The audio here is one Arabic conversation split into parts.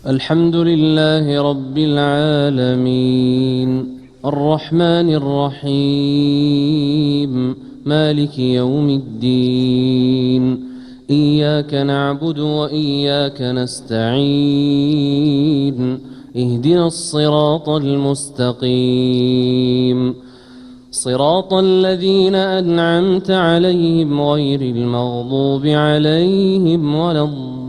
الحمد لله رب العالمين الرحمن الرحيم مالك يوم الدين إياك نعبد وإياك نستعين اهدنا الصراط المستقيم صراط الذين أنعمت عليهم غير المغضوب عليهم ولا الضالين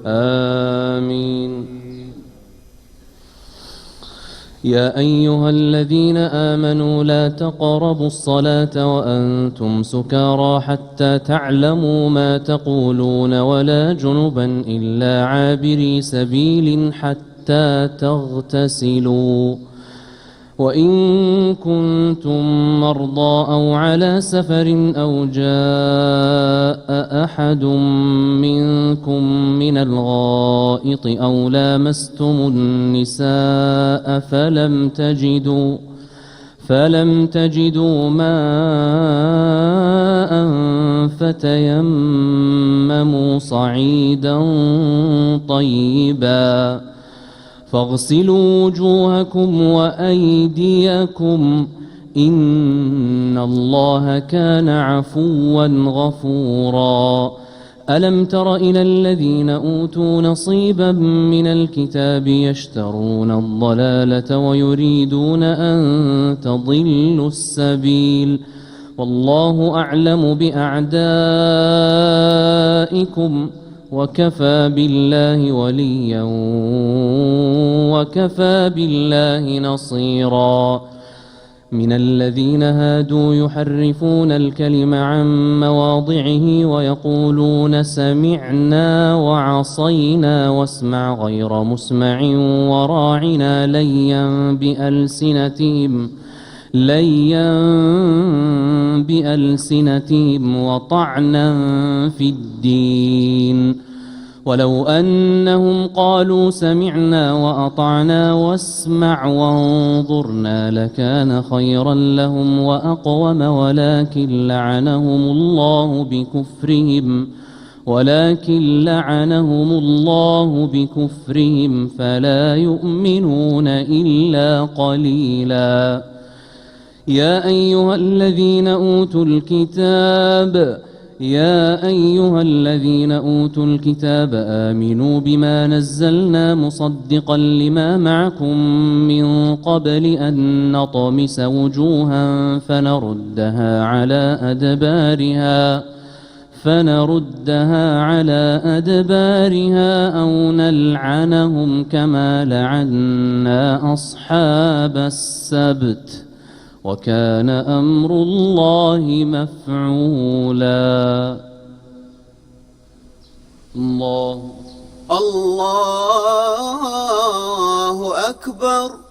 آمين. يا أيها الذين آمنوا لا تقربوا الصلاة وأنتم سكارى حتى تعلموا ما تقولون ولا جنبا إلا عابري سبيل حتى تغتسلوا وإن كنتم مرضى أو على سفر أو جاء أحد منكم من الغائط أو لامستم النساء فلم تجدوا ماء فتيمموا صعيدا طيبا فاغسلوا وجوهكم وأيديكم إن الله كان عفوا غفورا. ألم تر إلى الذين أوتوا نصيبا من الكتاب يشترون الضلالة ويريدون أن تضلوا السبيل والله أعلم بأعدائكم وكفى بالله وليا وكفى بالله نصيرا. من الذين هادوا يحرفون الكلم عن مواضعه ويقولون سمعنا وعصينا واسمع غير مسمع وراعنا ليا بألسنتهم وطعنا في الدين ولو أنهم قالوا سمعنا وأطعنا واسمع وانظرنا لكان خيرا لهم وأقوم ولكن لعنهم الله بكفرهم فلا يؤمنون إلا قليلا. يا أيها الذين أوتوا الكتاب آمنوا بما نزلنا مصدقا لما معكم من قبل أن نطمس وجوها فنردها على أدبارها أو نلعنهم كما لعنا أصحاب السبت وكان أمر الله مفعولا. الله أكبر.